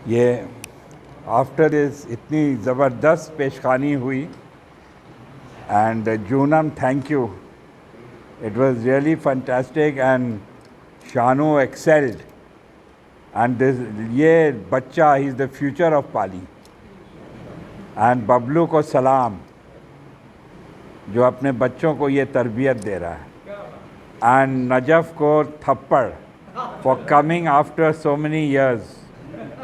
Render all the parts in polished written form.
یہ after is اتنی زبردست پیشخانی ہوئی. اینڈ جونم, thank you. It was really fantastic and Shanu excelled. And یہ بچہ, he is the future of Pali. And Bablu کو سلام جو اپنے بچوں کو یہ تربیت دے رہا ہے. And نجف کو تھپڑ for coming after so many years.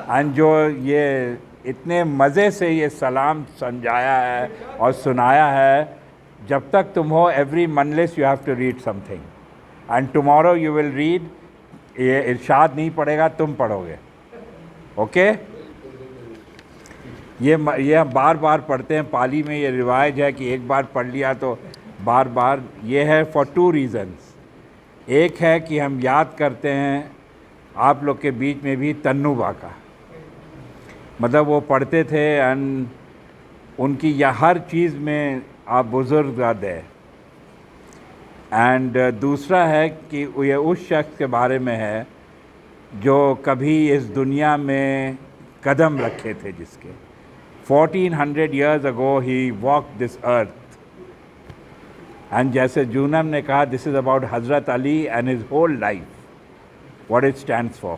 And جو یہ اتنے مزے سے یہ سلام سمجھایا ہے اور سنایا ہے. جب تک تم ہو ایوری منلیس you have to read something, and tomorrow you will read. یہ ارشاد نہیں پڑھے گا, تم پڑھو گے. اوکے, یہ بار بار پڑھتے ہیں پالی میں. یہ روایت ہے کہ ایک بار پڑھ لیا تو بار بار. یہ ہے فار ٹو ریزنس. ایک ہے کہ ہم یاد کرتے ہیں آپ لوگ کے بیچ میں بھی تنو با کا, مطلب وہ پڑھتے تھے اینڈ ان کی یا ہر چیز میں آپ بزرگ ہے. اینڈ دوسرا ہے کہ یہ اس شخص کے بارے میں ہے جو کبھی اس دنیا میں قدم رکھے تھے, جس کے 1400 years ago he walked this earth. And جیسے جونم نے کہا, this is about حضرت علی and his whole life, what it stands for.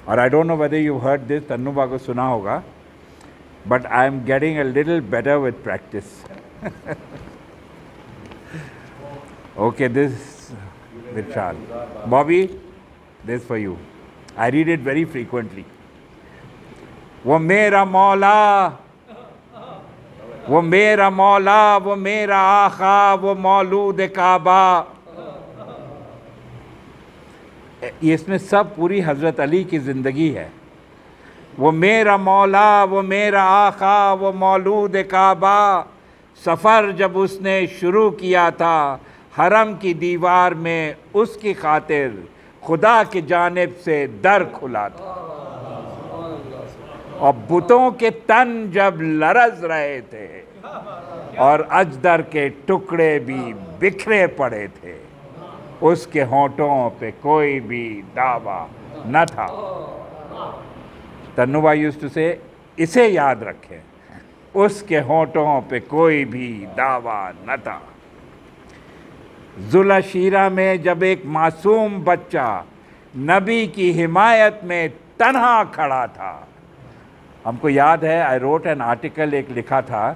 اور I don't know whether you heard this, تنو با کو سنا ہوگا, but I am getting a little better with practice. Okay, this Vishal. Bobby, this for you. I read it very frequently. وہ میرا مولا, وہ میرا مولا, وہ میرا آقا, وہ مولود کعبہ. اس میں سب پوری حضرت علی کی زندگی ہے. وہ میرا مولا, وہ میرا آقا, وہ مولود کعبہ. سفر جب اس نے شروع کیا تھا حرم کی دیوار میں, اس کی خاطر خدا کی جانب سے در کھلا تھا. اور بتوں کے تن جب لرز رہے تھے اور اجدر کے ٹکڑے بھی بکھرے پڑے تھے, اس کے ہونٹوں پہ کوئی بھی دعویٰ نہ تھا. تنو بھائی یوزڈ ٹو سے, اسے یاد رکھیں, اس کے ہونٹوں پہ کوئی بھی دعویٰ نہ تھا. ذوالعشیرہ میں جب ایک معصوم بچہ نبی کی حمایت میں تنہا کھڑا تھا. ہم کو یاد ہے, آئی روٹ این آرٹیکل, ایک لکھا تھا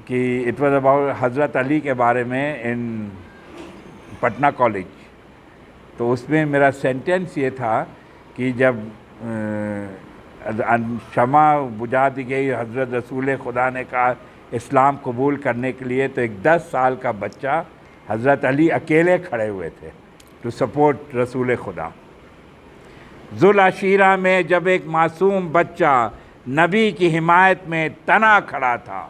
کہ اٹ واز اباؤٹ حضرت علی کے بارے میں ان پٹنہ کالج. تو اس میں میرا سینٹینس یہ تھا کہ جب شمع بجھا دی گئی, حضرت رسول خدا نے کہا اسلام قبول کرنے کے لیے, تو ایک 10 سال کا بچہ حضرت علی اکیلے کھڑے ہوئے تھے ٹو سپورٹ رسول خدا. ذوالعشیرہ میں جب ایک معصوم بچہ نبی کی حمایت میں تنا کھڑا تھا,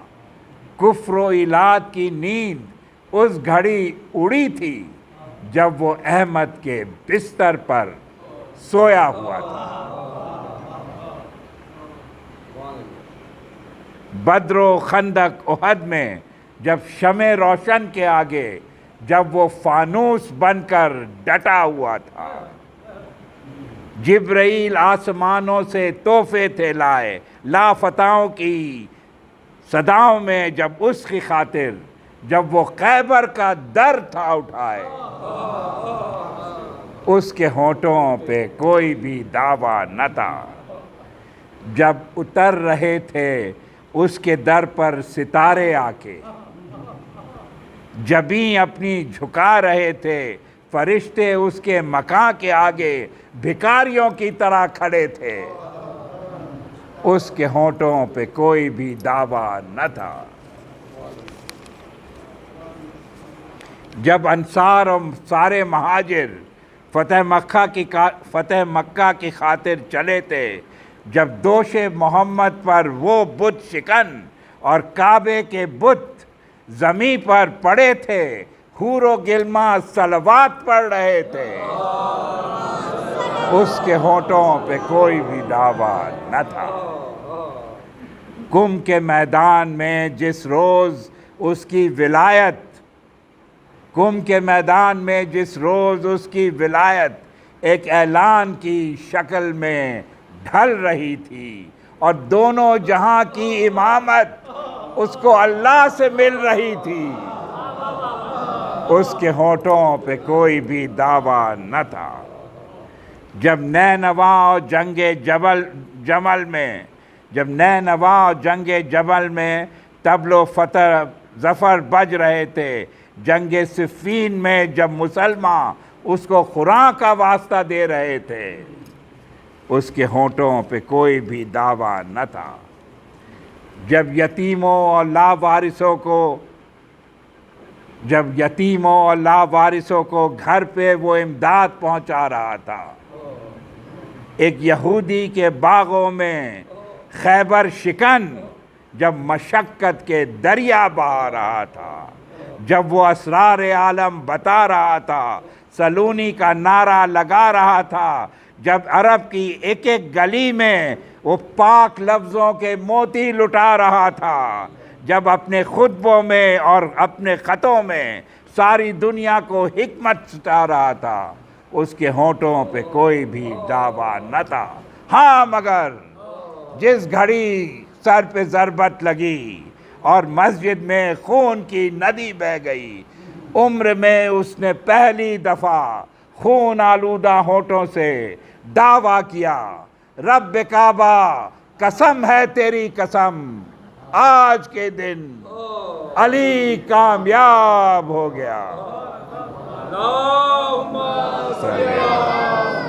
کفر و الحاد کی نیند اس گھڑی اڑی تھی جب وہ احمد کے بستر پر سویا ہوا تھا. بدر و خندق احد میں جب شمع روشن کے آگے جب وہ فانوس بن کر ڈٹا ہوا تھا, جبرائیل آسمانوں سے تحفے تھے لائے, لافتاؤں کی صداؤں میں جب اس کی خاطر جب وہ خیبر کا در تھا اٹھائے, اس کے ہونٹوں پہ کوئی بھی دعویٰ نہ تھا. جب اتر رہے تھے اس کے در پر ستارے آ کے, جبیں اپنی جھکا رہے تھے فرشتے اس کے مکان کے آگے بھکاریوں کی طرح کھڑے تھے, اس کے ہونٹوں پہ کوئی بھی دعویٰ نہ تھا. جب انصار اور سارے مہاجر فتح مکہ کی خاطر چلے تھے, جب دوش محمد پر وہ بت شکن اور کعبے کے بت زمین پر پڑے تھے, حور و غلمان صلوات پڑھ رہے تھے, اس کے ہونٹوں پہ کوئی بھی دعویٰ نہ تھا. کم کے میدان میں جس روز اس کی ولایت, کم کے میدان میں جس روز اس کی ولایت ایک اعلان کی شکل میں ڈھل رہی تھی اور دونوں جہاں کی امامت اس کو اللہ سے مل رہی تھی۔ اس کے ہونٹوں پہ کوئی بھی دعویٰ نہ تھا۔ جب نینوا اور جنگ جمل میں طبل و فتح ظفر بج رہے تھے، جنگ صفین میں جب مسلمان اس کو قرآن کا واسطہ دے رہے تھے، اس کے ہونٹوں پہ کوئی بھی دعویٰ نہ تھا۔ جب یتیموں اور لاوارثوں کو گھر پہ وہ امداد پہنچا رہا تھا، ایک یہودی کے باغوں میں خیبر شکن جب مشقت کے دریا بہا رہا تھا، جب وہ اسرار عالم بتا رہا تھا، سلونی کا نعرہ لگا رہا تھا، جب عرب کی ایک ایک گلی میں وہ پاک لفظوں کے موتی لٹا رہا تھا، جب اپنے خطبوں میں اور اپنے خطوں میں ساری دنیا کو حکمت ستا رہا تھا، اس کے ہونٹوں پہ کوئی بھی دعویٰ نہ تھا۔ ہاں، مگر جس گھڑی سر پہ ضربت لگی اور مسجد میں خون کی ندی بہہ گئی، عمر میں اس نے پہلی دفعہ خون آلودہ ہونٹوں سے دعویٰ کیا، رب کعبہ قسم ہے تیری قسم، آج کے دن علی کامیاب ہو گیا۔ اللہم صلی اللہ